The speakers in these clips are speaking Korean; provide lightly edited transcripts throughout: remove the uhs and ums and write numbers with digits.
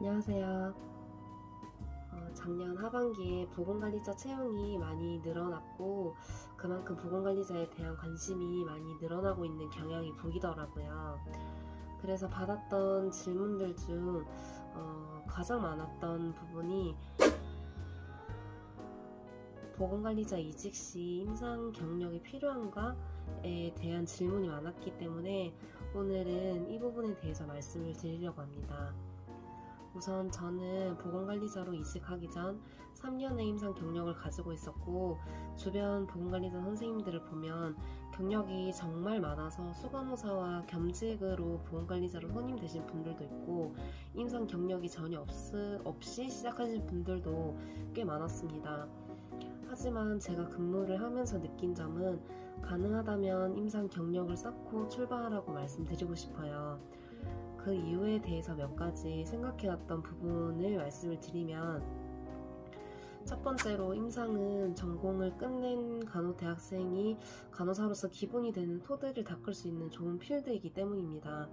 안녕하세요. 작년 하반기에 보건관리자 채용이 많이 늘어났고 그만큼 보건관리자에 대한 관심이 많이 늘어나고 있는 경향이 보이더라고요. 그래서 받았던 질문들 중 가장 많았던 부분이 보건관리자 이직 시 임상 경력이 필요한가에 대한 질문이 많았기 때문에 오늘은 이 부분에 대해서 말씀을 드리려고 합니다. 우선 저는 보건관리자로 이직하기 전 3년의 임상 경력을 가지고 있었고, 주변 보건관리자 선생님들을 보면 경력이 정말 많아서 수간호사와 겸직으로 보건관리자로 선임되신 분들도 있고, 임상 경력이 전혀 없이 시작하신 분들도 꽤 많았습니다. 하지만 제가 근무를 하면서 느낀 점은 가능하다면 임상 경력을 쌓고 출발하라고 말씀드리고 싶어요. 그 이유에 대해서 몇 가지 생각해왔던 부분을 말씀을 드리면, 첫 번째로 임상은 전공을 끝낸 간호대학생이 간호사로서 기본이 되는 토대를 닦을 수 있는 좋은 필드이기 때문입니다.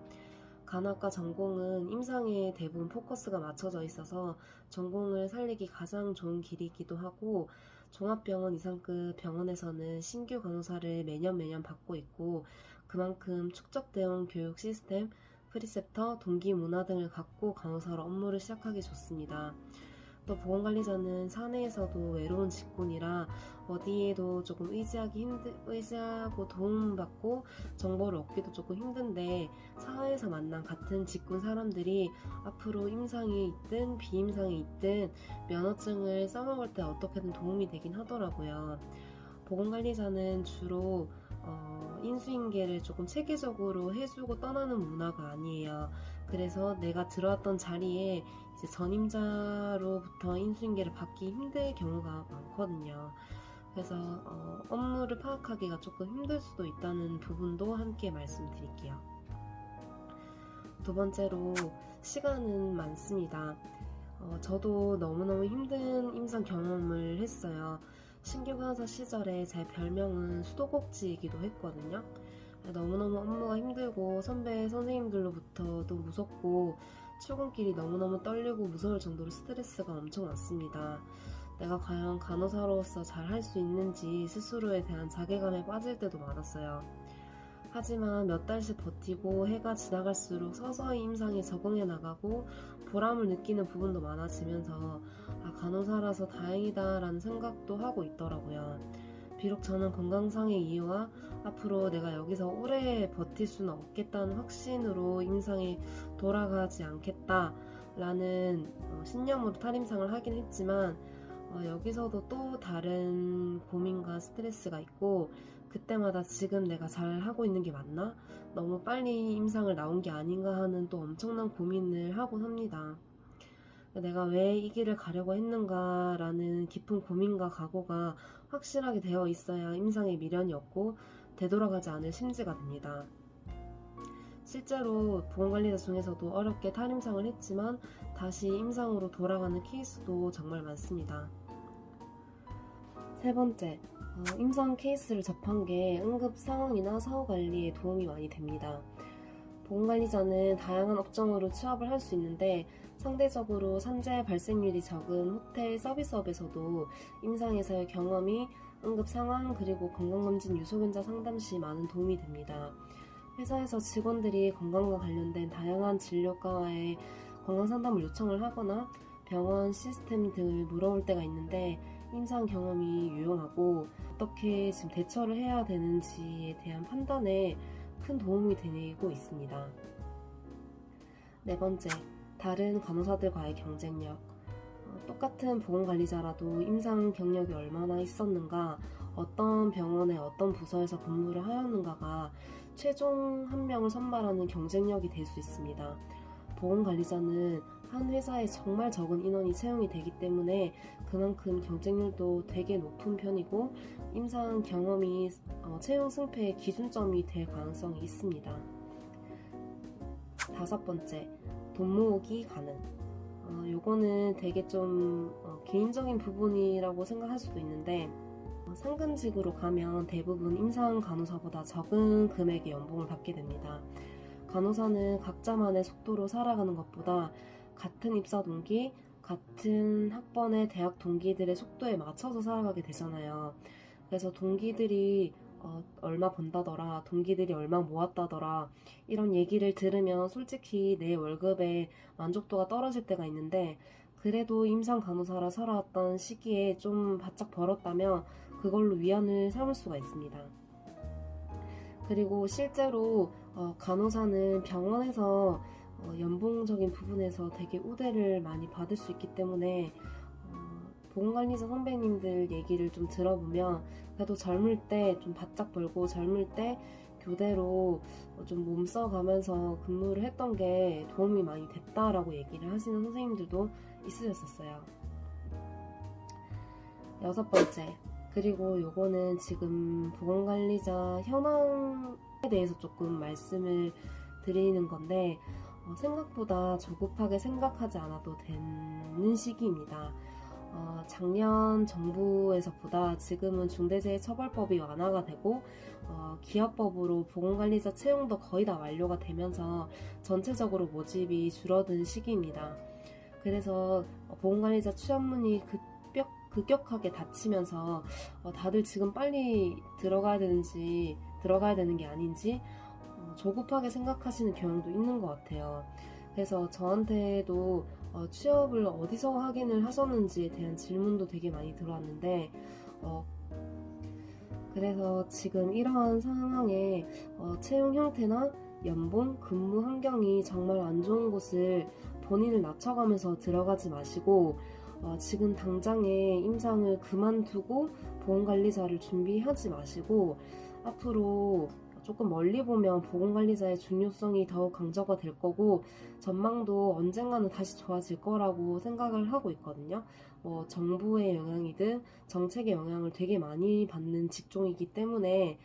간호학과 전공은 임상에 대부분 포커스가 맞춰져 있어서 전공을 살리기 가장 좋은 길이기도 하고, 종합병원 이상급 병원에서는 신규 간호사를 매년 받고 있고, 그만큼 축적되어 온 교육 시스템, 프리셉터, 동기 문화 등을 갖고 간호사로 업무를 시작하기 좋습니다. 또 보건관리자는 사내에서도 외로운 직군이라 어디에도 조금 의지하고 도움받고 정보를 얻기도 조금 힘든데, 사회에서 만난 같은 직군 사람들이 앞으로 임상에 있든 비임상에 있든 면허증을 써먹을 때 어떻게든 도움이 되긴 하더라고요. 보건관리자는 주로 인수인계를 조금 체계적으로 해주고 떠나는 문화가 아니에요. 그래서 내가 들어왔던 자리에 이제 전임자로부터 인수인계를 받기 힘들 경우가 많거든요. 그래서 업무를 파악하기가 조금 힘들 수도 있다는 부분도 함께 말씀드릴게요. 두 번째로, 시간은 많습니다. 저도 너무너무 힘든 임상 경험을 했어요. 신규 간호사 시절에 제 별명은 수도꼭지이기도 했거든요. 너무너무 업무가 힘들고 선배 선생님들로부터도 무섭고 출근길이 너무너무 떨리고 무서울 정도로 스트레스가 엄청났습니다. 내가 과연 간호사로서 잘 할 수 있는지 스스로에 대한 자괴감에 빠질 때도 많았어요. 하지만 몇 달씩 버티고 해가 지나갈수록 서서히 임상에 적응해 나가고 보람을 느끼는 부분도 많아지면서 간호사라서 다행이다 라는 생각도 하고 있더라고요. 비록 저는 건강상의 이유와 앞으로 내가 여기서 오래 버틸 수는 없겠다는 확신으로 임상에 돌아가지 않겠다 라는 신념으로 탈임상을 하긴 했지만, 여기서도 또 다른 고민과 스트레스가 있고, 그때마다 지금 내가 잘 하고 있는 게 맞나? 너무 빨리 임상을 나온 게 아닌가 하는 또 엄청난 고민을 하곤 합니다. 내가 왜 이 길을 가려고 했는가라는 깊은 고민과 각오가 확실하게 되어 있어야 임상에 미련이 없고 되돌아가지 않을 심지가 됩니다. 실제로 보건관리자 중에서도 어렵게 탈임상을 했지만 다시 임상으로 돌아가는 케이스도 정말 많습니다. 세 번째, 임상 케이스를 접한 게 응급 상황이나 사후 관리에 도움이 많이 됩니다. 보건관리자는 다양한 업종으로 취업을 할 수 있는데, 상대적으로 산재 발생률이 적은 호텔 서비스업에서도 임상에서의 경험이 응급 상황 그리고 건강검진 유소견자 상담 시 많은 도움이 됩니다. 회사에서 직원들이 건강과 관련된 다양한 진료과와의 건강상담을 요청을 하거나 병원 시스템 등을 물어볼 때가 있는데, 임상 경험이 유용하고 어떻게 지금 대처를 해야 되는지에 대한 판단에 큰 도움이 되고 있습니다. 네 번째, 다른 간호사들과의 경쟁력. 똑같은 보건관리자라도 임상 경력이 얼마나 있었는가, 어떤 병원의 어떤 부서에서 근무를 하였는가가 최종 한 명을 선발하는 경쟁력이 될 수 있습니다. 보건관리자는 한 회사에 정말 적은 인원이 채용이 되기 때문에 그만큼 경쟁률도 되게 높은 편이고, 임상 경험이 채용 승패의 기준점이 될 가능성이 있습니다. 다섯 번째, 돈 모으기 가능. 요거는 되게 좀 개인적인 부분이라고 생각할 수도 있는데, 상근직으로 가면 대부분 임상 간호사보다 적은 금액의 연봉을 받게 됩니다. 간호사는 각자만의 속도로 살아가는 것보다 같은 입사 동기, 같은 학번의 대학 동기들의 속도에 맞춰서 살아가게 되잖아요. 그래서 동기들이 얼마 번다더라, 동기들이 얼마 모았다더라, 이런 얘기를 들으면 솔직히 내 월급에 만족도가 떨어질 때가 있는데, 그래도 임상 간호사라 살아왔던 시기에 좀 바짝 벌었다면 그걸로 위안을 삼을 수가 있습니다. 그리고 실제로 간호사는 병원에서 연봉적인 부분에서 되게 우대를 많이 받을 수 있기 때문에 보건관리사 선배님들 얘기를 좀 들어보면 그래도 젊을 때 좀 바짝 벌고 젊을 때 교대로 좀 몸써가면서 근무를 했던 게 도움이 많이 됐다라고 얘기를 하시는 선생님들도 있으셨었어요. 6번째, 그리고 요거는 지금 보건관리자 현황에 대해서 조금 말씀을 드리는 건데 생각보다 조급하게 생각하지 않아도 되는 시기입니다. 작년 정부에서보다 지금은 중대재해처벌법이 완화가 되고 기업법으로 보건관리자 채용도 거의 다 완료가 되면서 전체적으로 모집이 줄어든 시기입니다. 그래서 보건관리자 취업문이 급격하게 닫히면서 다들 지금 빨리 들어가야 되는 게 아닌지 조급하게 생각하시는 경향도 있는 것 같아요. 그래서 저한테도 취업을 어디서 확인을 하셨는지에 대한 질문도 되게 많이 들어왔는데 그래서 지금 이러한 상황에 채용 형태나 연봉, 근무 환경이 정말 안 좋은 곳을 본인을 낮춰가면서 들어가지 마시고 지금 당장에 임상을 그만두고 보건관리자를 준비하지 마시고 앞으로 조금 멀리 보면 보건관리자의 중요성이 더욱 강조가 될 거고 전망도 언젠가는 다시 좋아질 거라고 생각을 하고 있거든요. 정부의 영향이든 정책의 영향을 되게 많이 받는 직종이기 때문에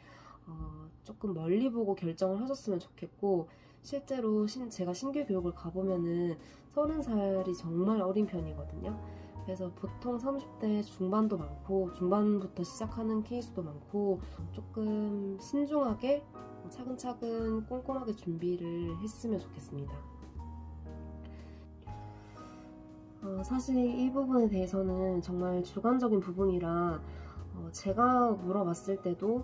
조금 멀리 보고 결정을 하셨으면 좋겠고 실제로 제가 신규 교육을 가보면은 30살이 정말 어린 편이거든요. 그래서 보통 30대 중반도 많고 중반부터 시작하는 케이스도 많고 조금 신중하게 차근차근 꼼꼼하게 준비를 했으면 좋겠습니다. 사실 이 부분에 대해서는 정말 주관적인 부분이라 제가 물어봤을 때도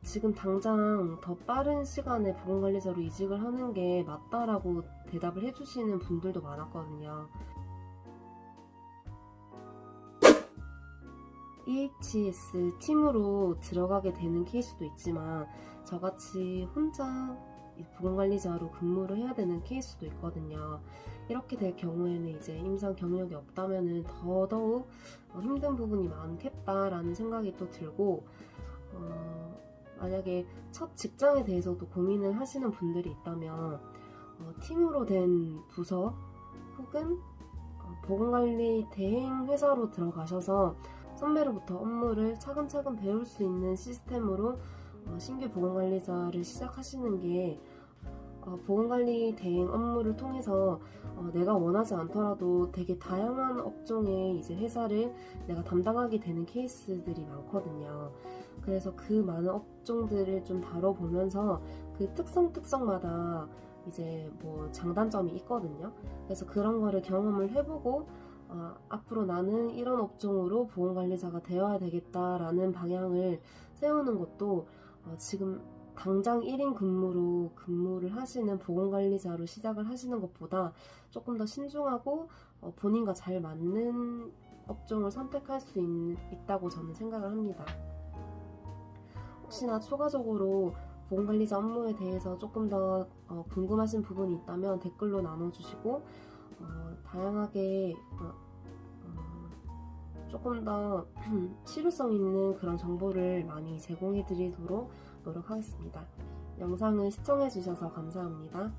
지금 당장 더 빠른 시간에 보건관리자로 이직을 하는 게 맞다라고 대답을 해주시는 분들도 많았거든요. EHS 팀으로 들어가게 되는 케이스도 있지만 저같이 혼자 보건관리자로 근무를 해야 되는 케이스도 있거든요. 이렇게 될 경우에는 이제 임상 경력이 없다면은 더더욱 힘든 부분이 많겠다라는 생각이 또 들고 만약에 첫 직장에 대해서도 고민을 하시는 분들이 있다면 팀으로 된 부서 혹은 보건관리 대행 회사로 들어가셔서 선배로부터 업무를 차근차근 배울 수 있는 시스템으로 신규 보건관리자를 시작하시는 게 보건관리 대행 업무를 통해서 내가 원하지 않더라도 되게 다양한 업종의 이제 회사를 내가 담당하게 되는 케이스들이 많거든요. 그래서 그 많은 업종들을 좀 다뤄보면서 그 특성마다 이제 뭐 장단점이 있거든요. 그래서 그런 거를 경험을 해보고 앞으로 나는 이런 업종으로 보건관리자가 되어야 되겠다라는 방향을 세우는 것도 지금 당장 1인 근무를 하시는 보건관리자로 시작을 하시는 것보다 조금 더 신중하고 본인과 잘 맞는 업종을 선택할 수 있다고 저는 생각을 합니다. 혹시나 추가적으로 보건관리자 업무에 대해서 조금 더 궁금하신 부분이 있다면 댓글로 나눠주시고 다양하게 조금 더 실효성 있는 그런 정보를 많이 제공해 드리도록 노력하겠습니다. 영상을 시청해 주셔서 감사합니다.